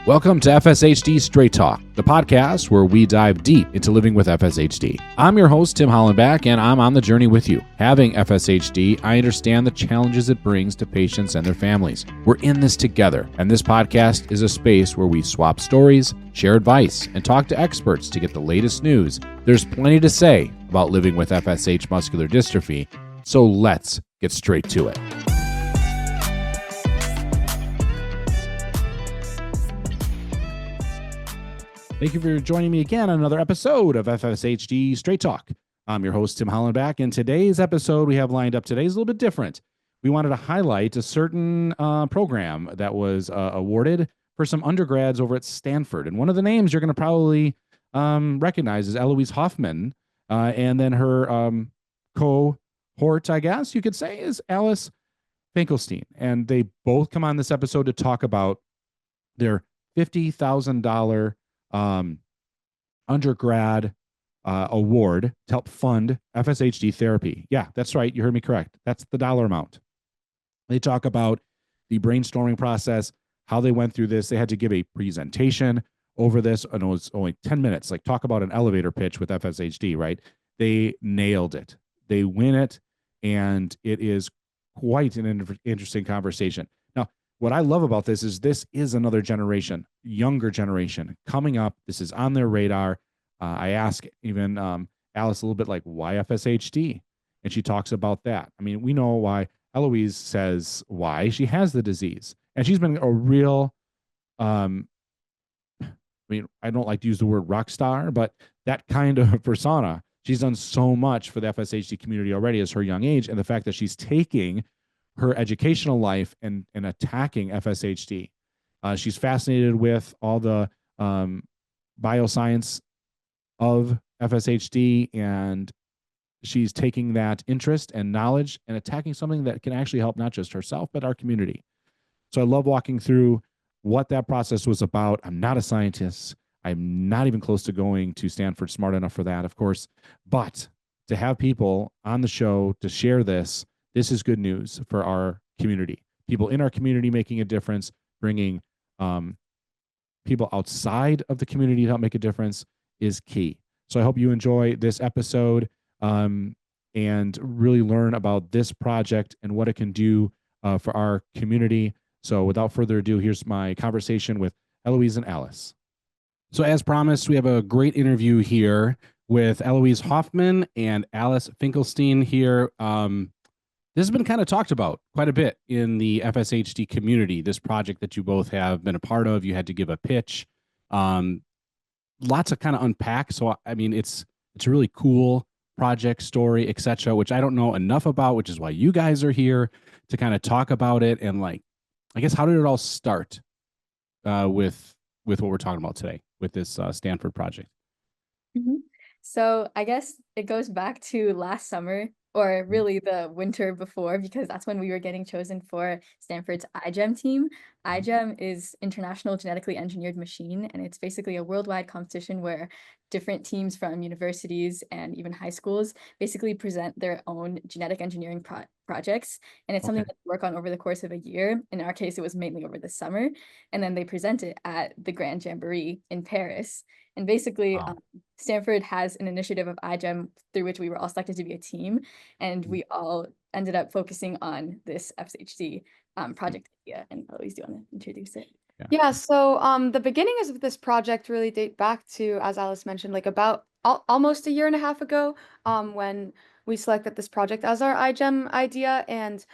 Welcome to FSHD Straight Talk, the podcast where we dive deep into living with FSHD. I'm your host, Tim Hollenback, and I'm on the journey with you. Having FSHD, I understand the challenges it brings to patients and their families. We're in this together, and this podcast is a space where we swap stories, share advice, and talk to experts to get the latest news. There's plenty to say about living with FSH muscular dystrophy, so let's get straight to it. Thank you for joining me again on another episode of FSHD Straight Talk. I'm your host, Tim Hollenback, and today's episode we have lined up today is a little bit different. We wanted to highlight a certain program that was awarded for some undergrads over at Stanford. And one of the names you're going to probably recognize is Heloise Hoffmann, and then her cohort, I guess you could say, is Alice Finkelstein. And they both come on this episode to talk about their $50,000 undergrad award to help fund FSHD therapy. Yeah, that's right. You heard me correct. That's the dollar amount. They talk about the brainstorming process, how they went through this. They had to give a presentation over this, and it was only 10 minutes. Like, talk about an elevator pitch with FSHD, right? They nailed it. They win it, and it is quite an interesting conversation. Now, what I love about this is another generation, younger generation coming up. This is on their radar. I ask even Alice a little bit like, why FSHD? And she talks about that. I mean, we know why. Heloise says why. She has the disease. And she's been a real, I mean, I don't like to use the word rock star, but that kind of persona. She's done so much for the FSHD community already as her young age. And the fact that she's taking her educational life and attacking FSHD. She's fascinated with all the bioscience of FSHD, and she's taking that interest and knowledge and attacking something that can actually help not just herself, but our community. So I love walking through what that process was about. I'm not a scientist. I'm not even close to going to Stanford, smart enough for that, of course. But to have people on the show to share this is good news for our community. People in our community making a difference, bringing people outside of the community to help make a difference is key. So I hope you enjoy this episode and really learn about this project and what it can do for our community. So without further ado, here's my conversation with Heloise and Alice. So as promised, we have a great interview here with Heloise Hoffmann and Alice Finkelstein here. This has been kind of talked about quite a bit in the FSHD community, this project that you both have been a part of. You had to give a pitch. Lots of kind of unpack. So, I mean, it's a really cool project, story, etc., which I don't know enough about, which is why you guys are here to kind of talk about it. And, like, I guess, how did it all start with what we're talking about today with this Stanford project? Mm-hmm. So I guess it goes back to last summer, or really the winter before, because that's when we were getting chosen for Stanford's iGEM team. iGEM is International Genetically Engineered Machine, and it's basically a worldwide competition where different teams from universities and even high schools basically present their own genetic engineering projects. And it's something that they work on over the course of a year. In our case, it was mainly over the summer. And then they present it at the Grand Jamboree in Paris. And basically, Stanford has an initiative of iGEM through which we were all selected to be a team, and we all ended up focusing on this FSHD project idea. And Heloise, do you want to introduce it? Yeah, so the beginnings of this project really date back to, as Alice mentioned, like about almost a year and a half ago, when we selected this project as our iGEM idea. And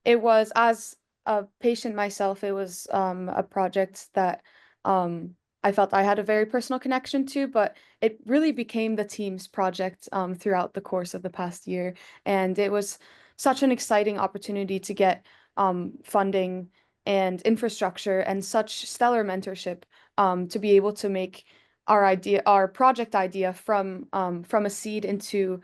it was, as a patient myself, it was a project that I felt I had a very personal connection to, but it really became the team's project throughout the course of the past year. And it was such an exciting opportunity to get funding and infrastructure and such stellar mentorship to be able to make our project idea from a seed into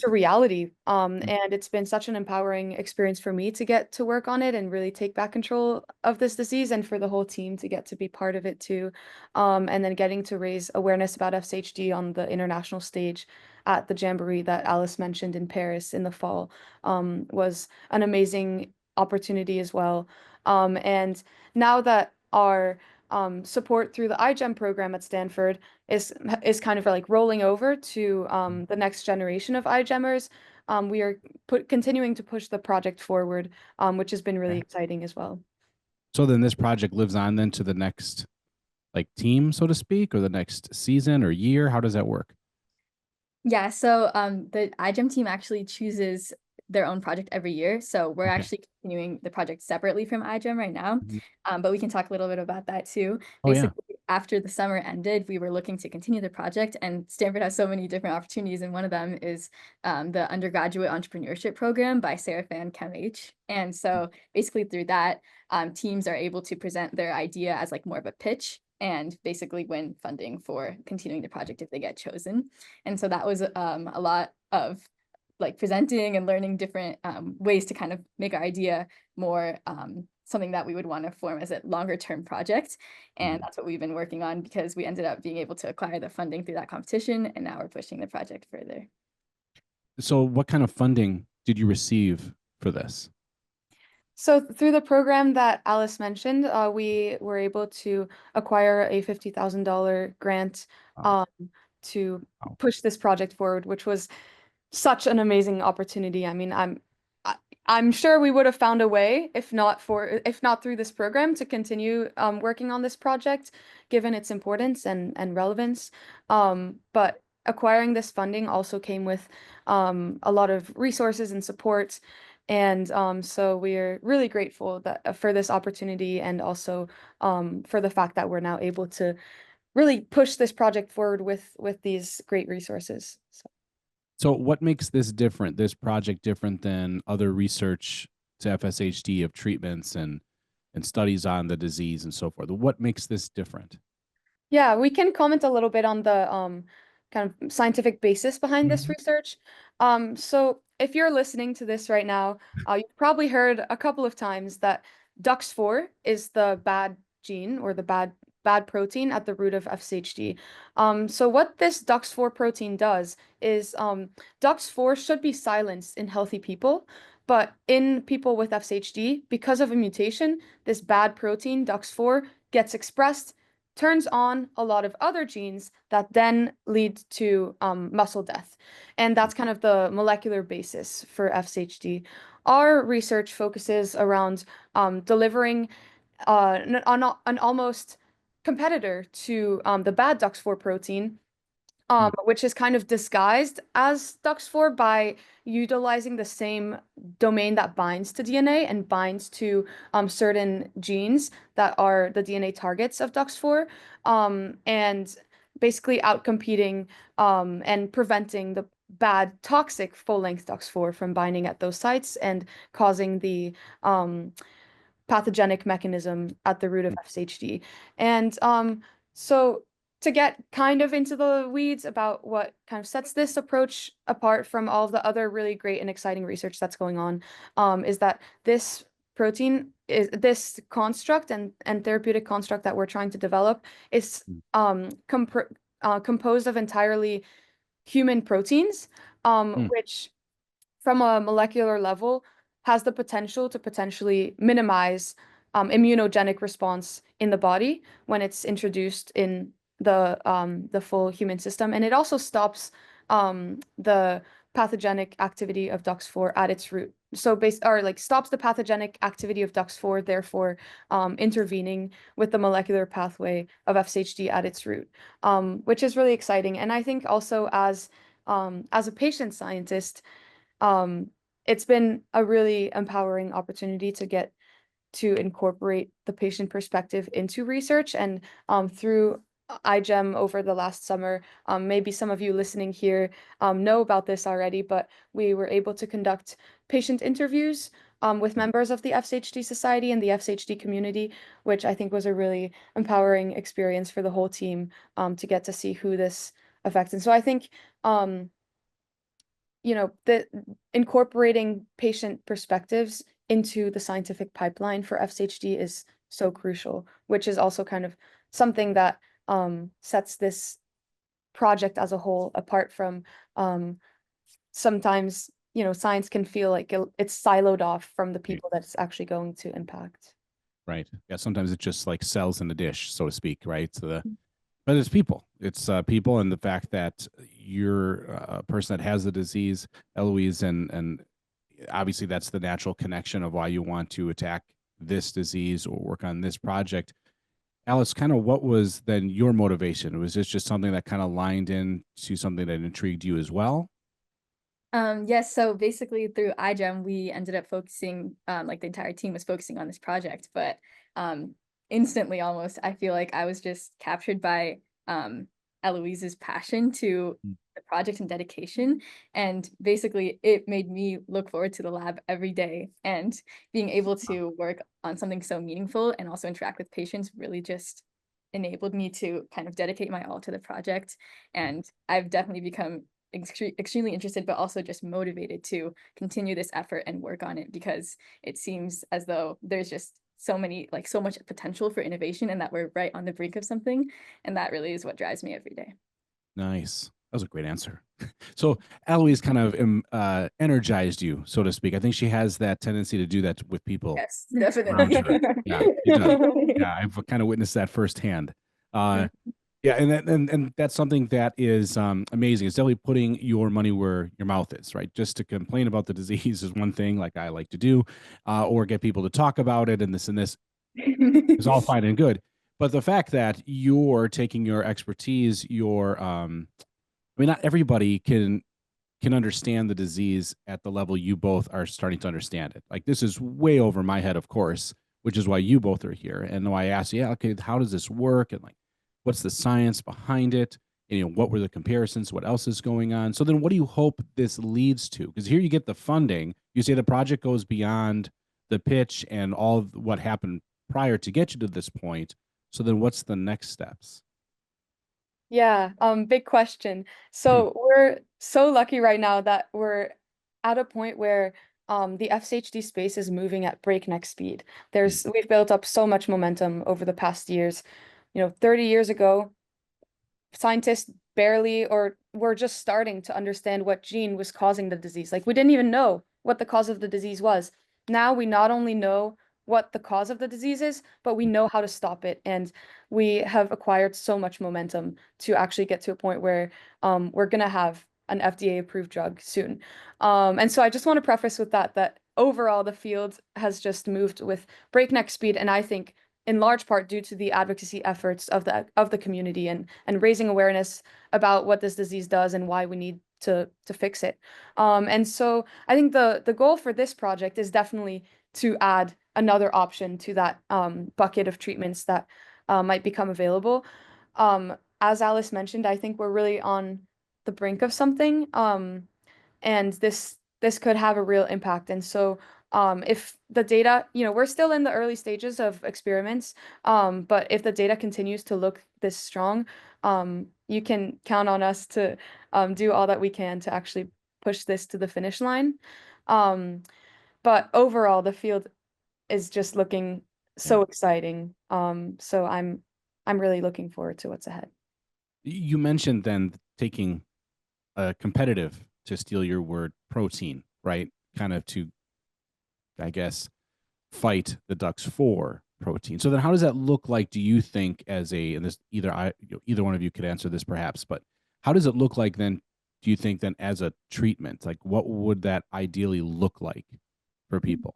reality. And it's been such an empowering experience for me to get to work on it and really take back control of this disease, and for the whole team to get to be part of it too. And then getting to raise awareness about FSHD on the international stage at the Jamboree that Alice mentioned in Paris in the fall was an amazing opportunity as well. And now that our support through the iGEM program at Stanford is kind of like rolling over to the next generation of iGEMers. We are continuing to push the project forward, which has been really exciting as well. So then this project lives on then to the next like team, so to speak, or the next season or year? How does that work? Yeah, so the iGEM team actually chooses their own project every year. So we're Okay. actually continuing the project separately from iGEM right now. But we can talk a little bit about that too. Oh, yeah. Basically, after the summer ended, we were looking to continue the project, and Stanford has so many different opportunities, and one of them is the undergraduate entrepreneurship program by Sarah Fan ChemH. And so basically through that, teams are able to present their idea as like more of a pitch and basically win funding for continuing the project if they get chosen. And so that was a lot of like presenting and learning different ways to kind of make our idea more something that we would want to form as a longer term project. And that's what we've been working on, because we ended up being able to acquire the funding through that competition, and now we're pushing the project further. So what kind of funding did you receive for this? So through the program that Alice mentioned, we were able to acquire a $50,000 grant to push this project forward, which was such an amazing opportunity. I mean, I'm sure we would have found a way, if not through this program, to continue working on this project, given its importance and relevance. But acquiring this funding also came with a lot of resources and support. And so we're really grateful for this opportunity, and also for the fact that we're now able to really push this project forward with these great resources. So what makes this project different than other research to FSHD of treatments and studies on the disease and so forth? What makes this different? Yeah, we can comment a little bit on the kind of scientific basis behind this research. So if you're listening to this right now, you've probably heard a couple of times that DUX4 is the bad gene, or the bad protein at the root of FSHD. So what this DUX4 protein does is DUX4 should be silenced in healthy people, but in people with FSHD, because of a mutation, this bad protein DUX4 gets expressed, turns on a lot of other genes that then lead to muscle death. And that's kind of the molecular basis for FSHD. Our research focuses around delivering an almost competitor to the bad DUX4 protein, which is kind of disguised as DUX4 by utilizing the same domain that binds to DNA and binds to certain genes that are the DNA targets of DUX4, and basically outcompeting and preventing the bad toxic full-length DUX4 from binding at those sites and causing the pathogenic mechanism at the root of FSHD. And so to get kind of into the weeds about what kind of sets this approach apart from all of the other really great and exciting research that's going on, is that this protein is this construct and therapeutic construct that we're trying to develop is composed of entirely human proteins, which from a molecular level has the potential to potentially minimize immunogenic response in the body when it's introduced in the full human system, and it also stops the pathogenic activity of DUX4 at its root. So stops the pathogenic activity of DUX4, therefore intervening with the molecular pathway of FSHD at its root, which is really exciting. And I think also as a patient scientist, it's been a really empowering opportunity to get to incorporate the patient perspective into research. And through iGEM over the last summer, maybe some of you listening here know about this already, but we were able to conduct patient interviews with members of the FSHD Society and the FSHD community, which I think was a really empowering experience for the whole team to get to see who this affects. And so I think the incorporating patient perspectives into the scientific pipeline for FSHD is so crucial, which is also kind of something that sets this project as a whole apart from sometimes, science can feel like it's siloed off from the people that it's actually going to impact. right? Yeah, sometimes it's just like cells in a dish, so to speak, right? So but it's people. It's people, and the fact that you're a person that has the disease, Eloise, and obviously that's the natural connection of why you want to attack this disease or work on this project. Alice, kind of what was then your motivation? Was this just something that kind of lined into something that intrigued you as well? Yes, so basically through iGEM, we ended up focusing, like the entire team was focusing on this project, but instantly almost, I feel like I was just captured by Eloise's passion to Mm. the project and dedication. And basically it made me look forward to the lab every day, and being able to work on something so meaningful and also interact with patients really just enabled me to kind of dedicate my all to the project. And I've definitely become extremely interested, but also just motivated to continue this effort and work on it, because it seems as though there's just so much potential for innovation, and that we're right on the brink of something. And that really is what drives me every day. Nice. That was a great answer. So Eloise kind of energized you, so to speak. I think she has that tendency to do that with people Yes, around definitely. her. Yeah, she does. Yeah, I've kind of witnessed that firsthand. Yeah, and that's something that is amazing. It's definitely putting your money where your mouth is, right? Just to complain about the disease is one thing, like I like to do, or get people to talk about it and this is all fine and good. But the fact that you're taking your expertise, I mean, not everybody can understand the disease at the level you both are starting to understand it. Like this is way over my head, of course, which is why you both are here. And why I asked, yeah, okay, how does this work? And like, what's the science behind it? And, what were the comparisons? What else is going on? So then what do you hope this leads to? Because here you get the funding. You say the project goes beyond the pitch and all of what happened prior to get you to this point. So then what's the next steps? Yeah, big question. So we're so lucky right now that we're at a point where the FSHD space is moving at breakneck speed. We've built up so much momentum over the past years. 30 years ago, scientists barely or were just starting to understand what gene was causing the disease. Like we didn't even know what the cause of the disease was. Now we not only know what the cause of the disease is, but we know how to stop it. And we have acquired so much momentum to actually get to a point where we're going to have an FDA approved drug soon. And so I just want to preface with that overall the field has just moved with breakneck speed. And I think in large part due to the advocacy efforts of the community and raising awareness about what this disease does and why we need to fix it. And so I think the goal for this project is definitely to add another option to that bucket of treatments that might become available. As Alice mentioned, I think we're really on the brink of something, and this could have a real impact. And so if the data, we're still in the early stages of experiments, but if the data continues to look this strong, you can count on us to do all that we can to actually push this to the finish line. But overall, the field is just looking so Yeah. exciting. So I'm really looking forward to what's ahead. You mentioned then taking a competitive, to steal your word, protein, right? Kind of to, I guess, fight the DUX4 protein. So then how does that look like, do you think, as and this either one of you could answer this perhaps, but how does it look like then, do you think then as a treatment? Like what would that ideally look like for people?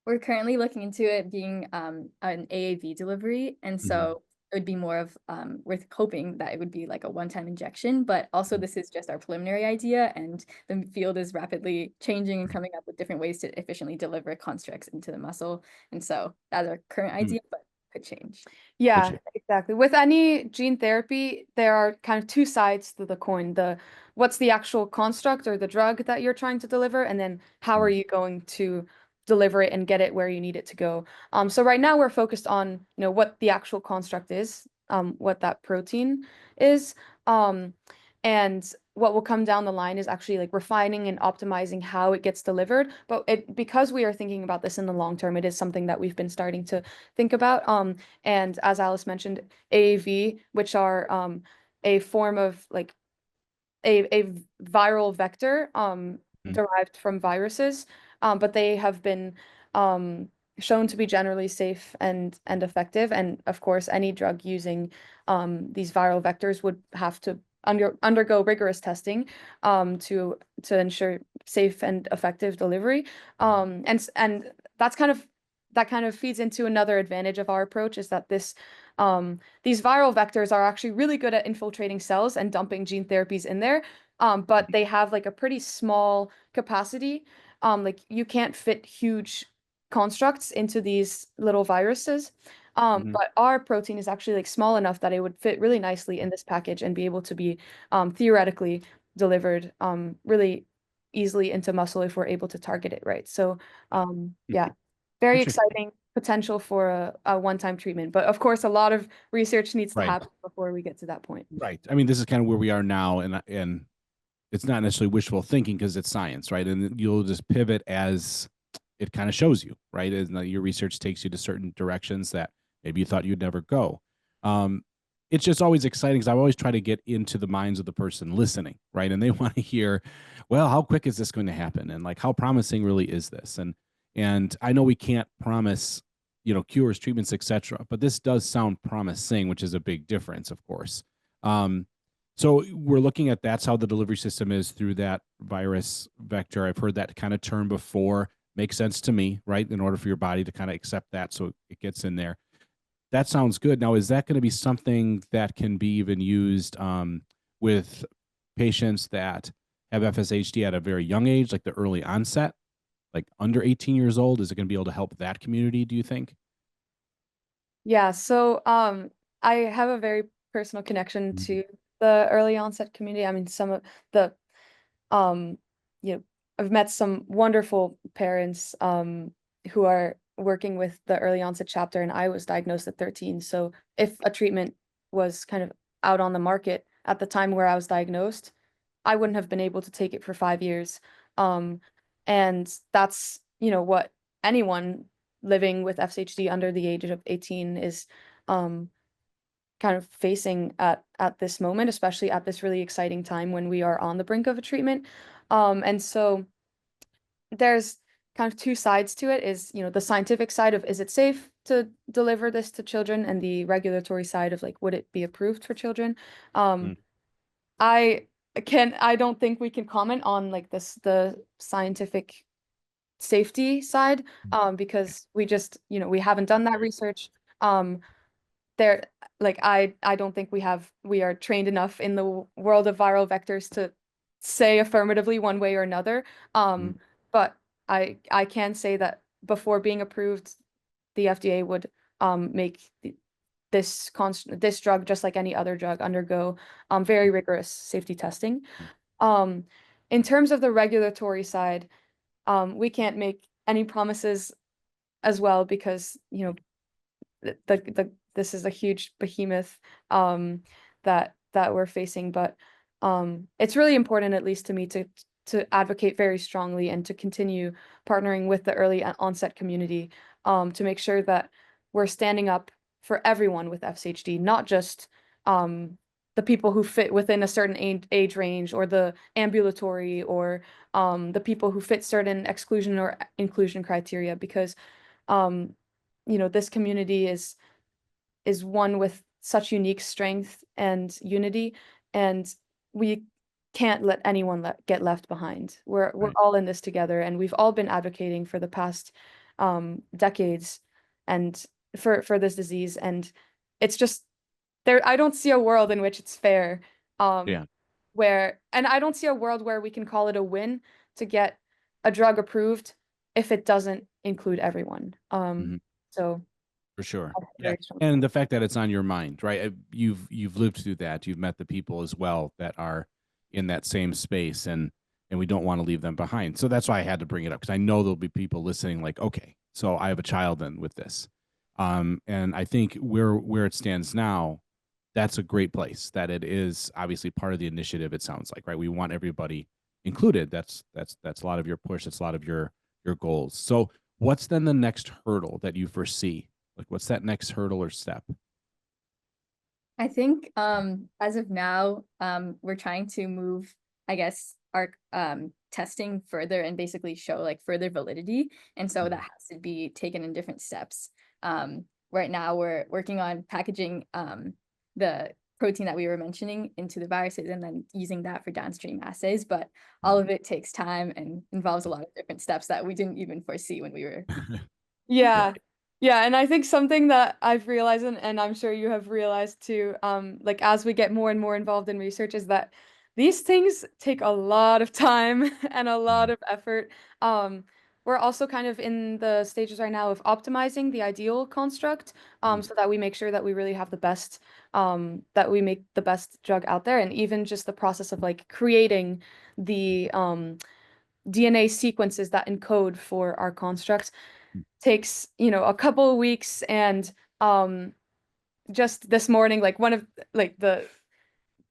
We're currently looking into it being an AAV delivery, and so it would be more of we're hoping that it would be like a one-time injection, but also this is just our preliminary idea, and the field is rapidly changing and coming up with different ways to efficiently deliver constructs into the muscle. And so that's our current idea, but could change. Yeah, exactly. With any gene therapy, there are kind of two sides to the coin. What's the actual construct or the drug that you're trying to deliver, and then how are you going to deliver it and get it where you need it to go. So right now we're focused on, what the actual construct is, what that protein is. And what will come down the line is actually like refining and optimizing how it gets delivered. But because we are thinking about this in the long term, it is something that we've been starting to think about. And as Alice mentioned, AAV, which are a form of like a viral vector derived from viruses, but they have been shown to be generally safe and effective. And of course, any drug using these viral vectors would have to undergo rigorous testing to ensure safe and effective delivery. And that kind of feeds into another advantage of our approach, is that these viral vectors are actually really good at infiltrating cells and dumping gene therapies in there. But they have like a pretty small capacity. Like you can't fit huge constructs into these little viruses. But our protein is actually like small enough that it would fit really nicely in this package and be able to be theoretically delivered really easily into muscle if we're able to target it right. So yeah, very Interesting. exciting potential for a one-time treatment. But of course, a lot of research needs to Right. happen before we get to that point. Right. I mean, this is kind of where we are now, and it's not necessarily wishful thinking because it's science, right? And you'll just pivot as it kind of shows you, right? And your research takes you to certain directions that maybe you thought you'd never go. It's just always exciting because I always try to get into the minds of the person listening, right? And they want to hear, well, how quick is this going to happen? And like, how promising really is this? And I know we can't promise, cures, treatments, etc., but this does sound promising, which is a big difference, of course. So we're looking at that's how the delivery system is through that virus vector. I've heard that kind of term before. Makes sense to me, right? In order for your body to kind of accept that, so it gets in there. That sounds good. Now, is that going to be something that can be even used with patients that have FSHD at a very young age, like the early onset, like under 18 years old? Is it going to be able to help that community, do you think? Yeah, so I have a very personal connection to the early onset community. I mean, some of the I've met some wonderful parents who are working with the early onset chapter, and I was diagnosed at 13. So if a treatment was kind of out on the market at the time where I was diagnosed, I wouldn't have been able to take it for 5 years. And that's, what anyone living with FSHD under the age of 18 is kind of facing at this moment, especially at this really exciting time when we are on the brink of a treatment. And so there's kind of two sides to it, is, the scientific side of, is it safe to deliver this to children, and the regulatory side of like, would it be approved for children? I don't think we can comment on like the scientific safety side, because we just, we haven't done that research. There, like, I don't think we are trained enough in the world of viral vectors to say affirmatively one way or another. But I can say that before being approved, the FDA would make this drug, just like any other drug, undergo very rigorous safety testing. In terms of the regulatory side, we can't make any promises as well, because this is a huge behemoth that we're facing. But it's really important, at least to me, to advocate very strongly and to continue partnering with the early onset community to make sure that we're standing up for everyone with FSHD, not just the people who fit within a certain age range, or the ambulatory, or the people who fit certain exclusion or inclusion criteria, because this community is one with such unique strength and unity, and we can't let anyone get left behind. We're all in this together, and we've all been advocating for the past decades and for this disease, and it's just there. I don't see a world in which it's fair. And I don't see a world where we can call it a win to get a drug approved if it doesn't include everyone. So for sure. Yeah. And the fact that it's on your mind, right? You've lived through that. You've met the people as well that are in that same space, and we don't want to leave them behind. So that's why I had to bring it up, because I know there'll be people listening like, okay, so I have a child then with this. And I think where it stands now, that's a great place, that it is obviously part of the initiative, it sounds like, right? We want everybody included. That's a lot of your push. That's a lot of your goals. So what's then the next hurdle that you foresee? Like, what's that next hurdle or step? I think as of now, we're trying to move, I guess, our testing further and basically show like further validity. And so Mhm. that has to be taken in different steps. Right now we're working on packaging the protein that we were mentioning into the viruses and then using that for downstream assays. But all of it takes time and involves a lot of different steps that we didn't even foresee when we were. Yeah. Yeah, and I think something that I've realized, and I'm sure you have realized too, like as we get more and more involved in research, is that these things take a lot of time and a lot of effort. We're also kind of in the stages right now of optimizing the ideal construct, so that we make sure that we really have the best, that we make the best drug out there, and even just the process of like creating the DNA sequences that encode for our constructs takes, you know, a couple of weeks. And just this morning, like one of like the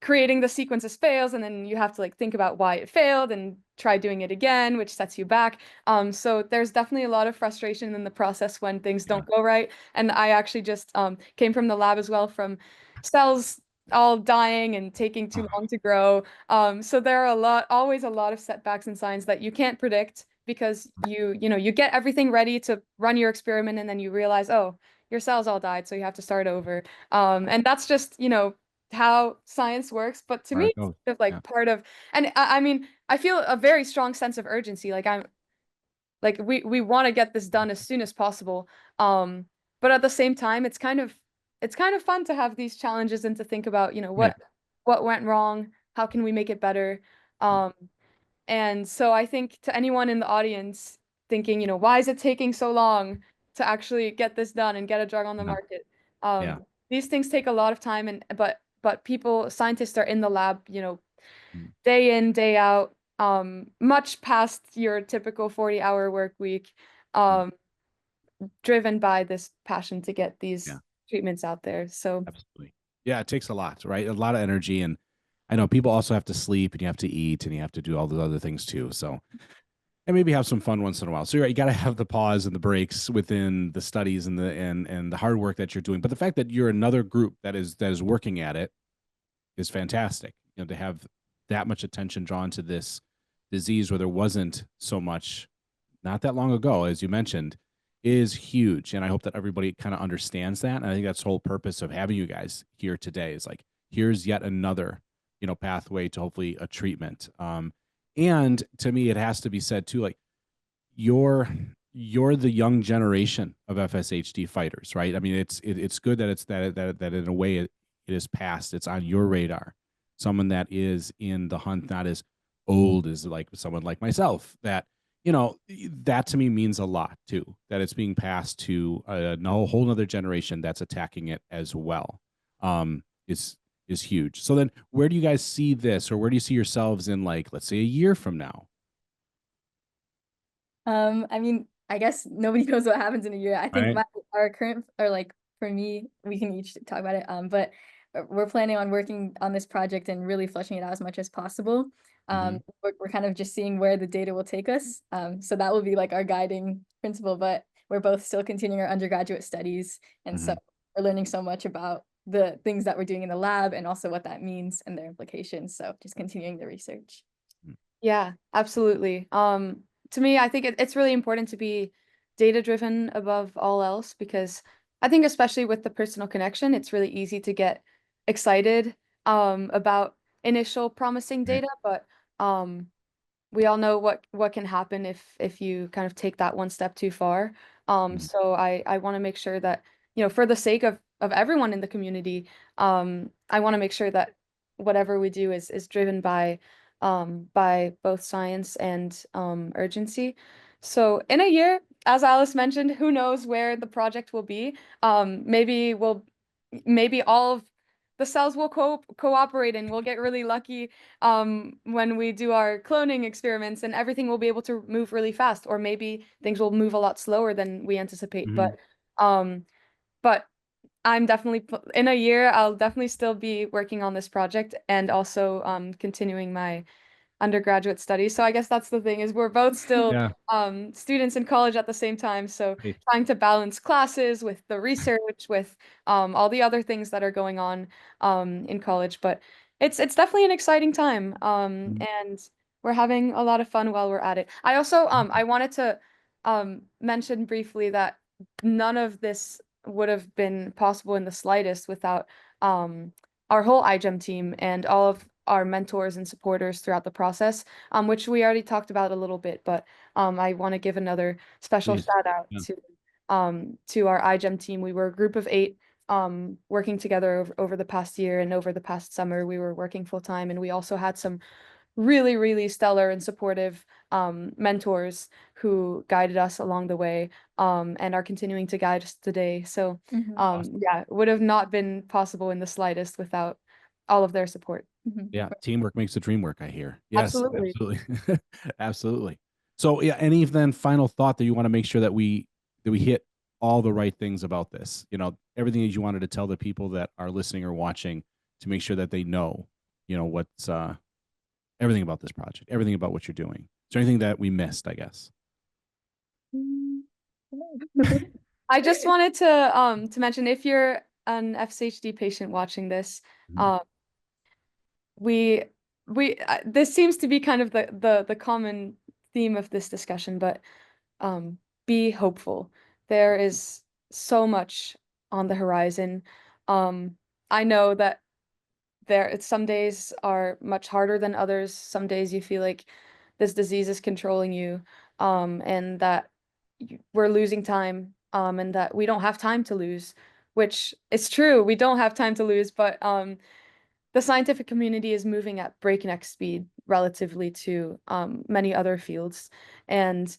creating the sequences fails, and then you have to like think about why it failed and try doing it again, which sets you back. So there's definitely a lot of frustration in the process when things don't go right. And I actually just came from the lab as well, from cells all dying and taking too long to grow. So there are always a lot of setbacks and signs that you can't predict, because you know, you get everything ready to run your experiment and then you realize, oh, your cells all died, so you have to start over. And that's just, you know, how science works. But to me, it's Oh, sort of like part of, and I mean, I feel a very strong sense of urgency. Like I'm like we want to get this done as soon as possible. Um, but at the same time, it's kind of fun to have these challenges and to think about, you know, right. what went wrong, how can we make it better? Um, and so I think to anyone in the audience thinking, you know, why is it taking so long to actually get this done and get a drug on the Yeah. market? Yeah. These things take a lot of time, and but people, scientists are in the lab, you know, Mm. day in, day out, much past your typical 40-hour work week, Mm. um, driven by this passion to get Yeah. these treatments out there. So Absolutely. Yeah, it takes a lot, right? A lot of energy. And I know people also have to sleep and you have to eat and you have to do all the other things too. So, and maybe have some fun once in a while. So you're right, you got to have the pause and the breaks within the studies and the hard work that you're doing. But the fact that you're another group that is working at it is fantastic. You know, to have that much attention drawn to this disease where there wasn't so much not that long ago, as you mentioned, is huge. And I hope that everybody kind of understands that. And I think that's the whole purpose of having you guys here today is like, here's yet another, you know, pathway to hopefully a treatment. And to me, it has to be said too, like you're you're the young generation of FSHD fighters, right? I mean, it's good that it's that in a way it is past. It's on your radar. Someone that is in the hunt, not as old as like someone like myself. That you know that to me means a lot too. That it's being passed to a no, whole nother generation that's attacking it as well. Is is huge. So then, where do you guys see this, or where do you see yourselves in, like, let's say, a year from now? I mean, I guess nobody knows what happens in a year. I think Right. our current, or like for me, we can each talk about it. But we're planning on working on this project and really fleshing it out as much as possible. Mhm. We're kind of just seeing where the data will take us. So that will be like our guiding principle. But we're both still continuing our undergraduate studies, and so Mhm. we're learning so much about the things that we're doing in the lab and also what that means and their implications. So just continuing the research. yeah, absolutely. To me, I think it's really important to be data driven above all else, because I think especially with the personal connection, it's really easy to get excited about initial promising Right. data, but um we all know what can happen if you kind of take that one step too far. Mhm. So I want to make sure that, you know, for the sake of everyone in the community, I want to make sure that whatever we do is driven by both science and urgency. So in a year, as Alice mentioned, who knows where the project will be? Maybe all of the cells will cooperate, and we'll get really lucky when we do our cloning experiments, and everything will be able to move really fast, or maybe things will move a lot slower than we anticipate. Mhm. Um, but I'm definitely in a year, I'll definitely still be working on this project and also continuing my undergraduate studies. So I guess that's the thing, is we're both still Yeah. students in college at the same time. So Hey. trying to balance classes with the research, with all the other things that are going on in college. But it's definitely an exciting time. Mhm. And we're having a lot of fun while we're at it. I also I wanted to mention briefly that none of this would have been possible in the slightest without our whole iGEM team and all of our mentors and supporters throughout the process, which we already talked about a little bit, but I want to give another special Please. shout out Yeah. to our iGEM team. We were a group of 8 working together over the past year, and over the past summer we were working full time, and we also had some really, really stellar and supportive mentors who guided us along the way and are continuing to guide us today. So Awesome. yeah, it would have not been possible in the slightest without all of their support. Yeah, teamwork makes the dream work, I hear. Yes, Absolutely. absolutely. Absolutely. So yeah, any then final thought that you want to make sure that we hit all the right things about this? You know, everything that you wanted to tell the people that are listening or watching to make sure that they know, you know, what's everything about this project, everything about what you're doing. Is there anything that we missed, I guess? I just wanted to mention, if you're an FSHD patient watching this, Mhm. we this seems to be kind of the common theme of this discussion, but be hopeful. There is so much on the horizon. I know that some days are much harder than others. Some days you feel like this disease is controlling you, and that we're losing time, and that we don't have time to lose, which is true. We don't have time to lose, but the scientific community is moving at breakneck speed relatively to many other fields. And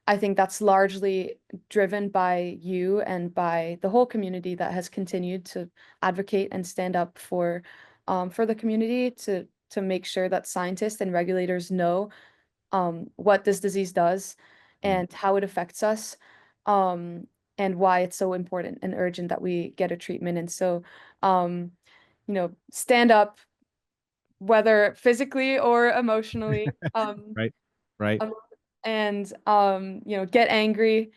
I think that's largely driven by you and by the whole community that has continued to advocate and stand up for the community to make sure that scientists and regulators know what this disease does and how it affects us, and why it's so important and urgent that we get a treatment. And so, stand up, whether physically or emotionally, Right. Right. um, and get angry,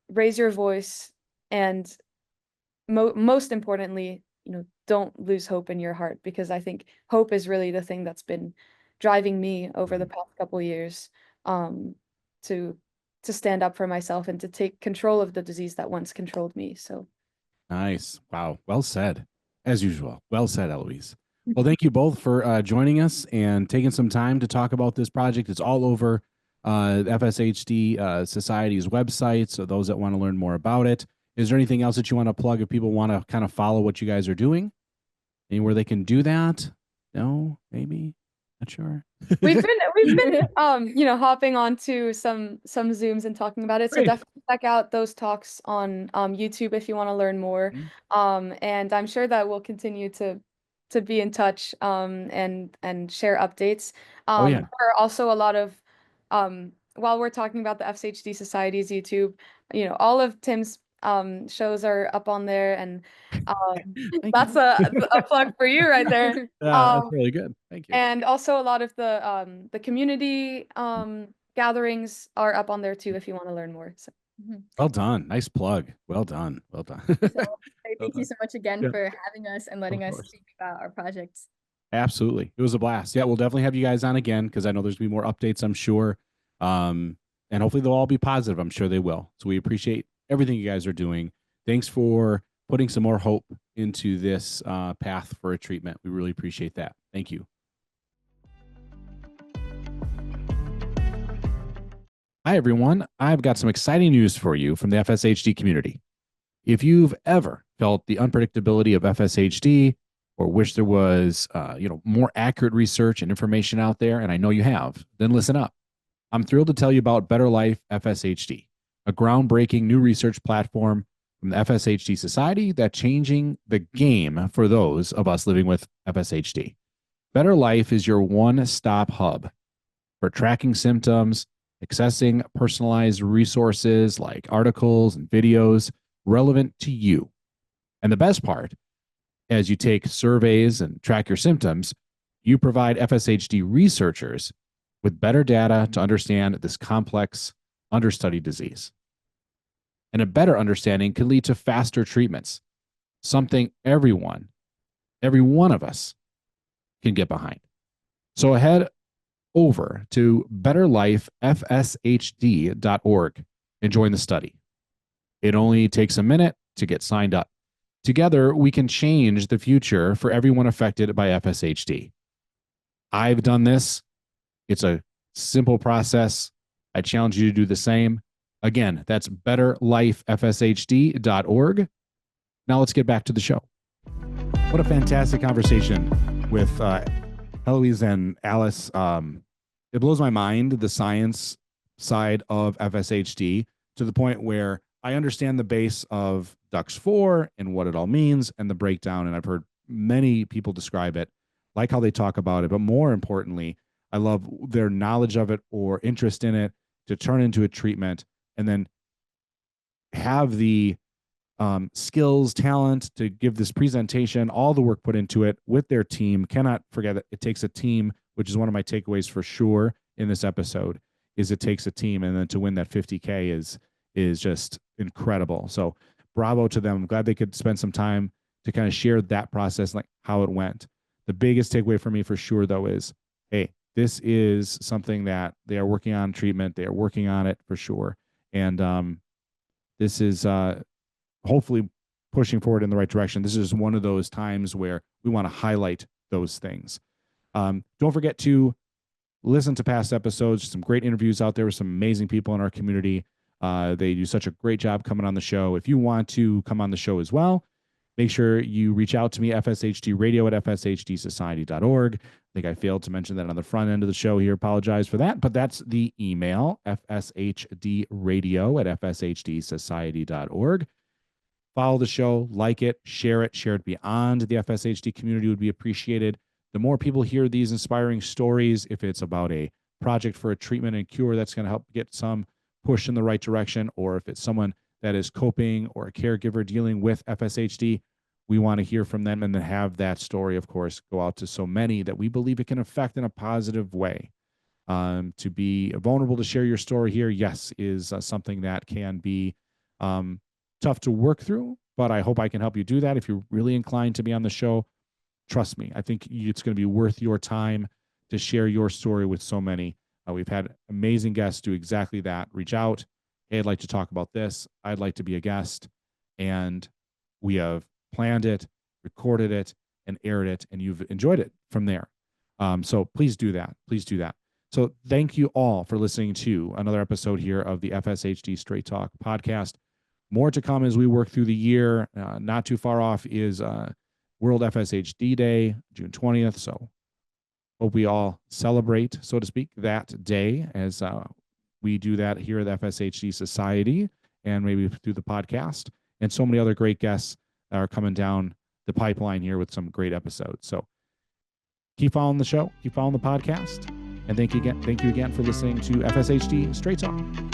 raise your voice, and most importantly, don't lose hope in your heart, because I think hope is really the thing that's been driving me over the past couple years, um, to stand up for myself and to take control of the disease that once controlled me. So Nice. Wow. Well said. As usual. Well said, Eloise. Well, thank you both for joining us and taking some time to talk about this project. It's all over FSHD Society's website, so those that want to learn more about it. Is there anything else that you want to plug if people want to kind of follow what you guys are doing? Anywhere they can do that? No? Maybe? Not sure. we've been hopping onto some Zooms and talking about it. So Great. definitely check out those talks on YouTube if you want to learn more. And I'm sure that we'll continue to be in touch and share updates. Oh, yeah. There are also a lot of while we're talking about the FSHD Society's YouTube, all of Tim's shows are up on there, and Thank that's you. a plug for you right there. That's really good. Thank you. And also a lot of the community gatherings are up on there too if you want to learn more. So Well done. Nice plug. Well done. Well done. So, Well thank you done. so much again Yeah. for having us and letting Of us course. speak about our projects. Absolutely. It was a blast. Yeah, we'll definitely have you guys on again because I know there's gonna be more updates, I'm sure. And hopefully they'll all be positive. I'm sure they will. So we appreciate everything you guys are doing. Thanks for putting some more hope into this path for a treatment. We really appreciate that. Thank you. Hi, everyone. I've got some exciting news for you from the FSHD community. If you've ever felt the unpredictability of FSHD or wish there was, more accurate research and information out there, and I know you have, then listen up. I'm thrilled to tell you about Better Life FSHD, a groundbreaking new research platform from the FSHD Society that's changing the game for those of us living with FSHD. Better Life is your one-stop hub for tracking symptoms, accessing personalized resources like articles and videos relevant to you. And the best part, as you take surveys and track your symptoms, you provide FSHD researchers with better data to understand this complex, understudied disease. And a better understanding can lead to faster treatments, something every one of us can get behind. So ahead over to betterlifefshd.org and join the study. It only takes a minute to get signed up. Together, we can change the future for everyone affected by FSHD. I've done this. It's a simple process. I challenge you to do the same. Again, that's betterlifefshd.org. Now let's get back to the show. What a fantastic conversation with Heloise and Alice. It blows my mind, the science side of FSHD, to the point where I understand the base of DUX4 and what it all means and the breakdown. And I've heard many people describe it, like how they talk about it. But more importantly, I love their knowledge of it or interest in it to turn into a treatment and then have the skills, talent to give this presentation, all the work put into it with their team. Cannot forget that it takes a team, which is one of my takeaways for sure in this episode, is it takes a team. And then to win that 50K is just incredible. So bravo to them. I'm glad they could spend some time to kind of share that process, like how it went. The biggest takeaway for me for sure, though, is, hey, this is something that they are working on treatment. They are working on it for sure. And this is hopefully pushing forward in the right direction. This is one of those times where we want to highlight those things. Don't forget to listen to past episodes, some great interviews out there with some amazing people in our community. They do such a great job coming on the show. If you want to come on the show as well, make sure you reach out to me, FSHD Radio at FSHDsociety.org. I think I failed to mention that on the front end of the show here. Apologize for that, but that's the email, FSHDradio at FSHDsociety.org. Follow the show, like it, share it beyond the FSHD community would be appreciated. The more people hear these inspiring stories, if it's about a project for a treatment and cure that's going to help get some push in the right direction, or if it's someone that is coping or a caregiver dealing with FSHD, we want to hear from them and then have that story, of course, go out to so many that we believe it can affect in a positive way. To be vulnerable to share your story here, yes, is something that can be tough to work through, but I hope I can help you do that. If you're really inclined to be on the show, trust me, I think it's going to be worth your time to share your story with so many. We've had amazing guests do exactly that. Reach out. Hey, I'd like to talk about this. I'd like to be a guest. And we have planned it, recorded it, and aired it, and you've enjoyed it from there. So please do that. Please do that. So thank you all for listening to another episode here of the FSHD Straight Talk podcast. More to come as we work through the year. Not too far off is World FSHD Day, June 20th. So hope we all celebrate, so to speak, that day as we do that here at the FSHD Society and maybe through the podcast. And so many other great guests are coming down the pipeline here with some great episodes. So keep following the show, keep following the podcast. And thank you again for listening to FSHD Straight Talk.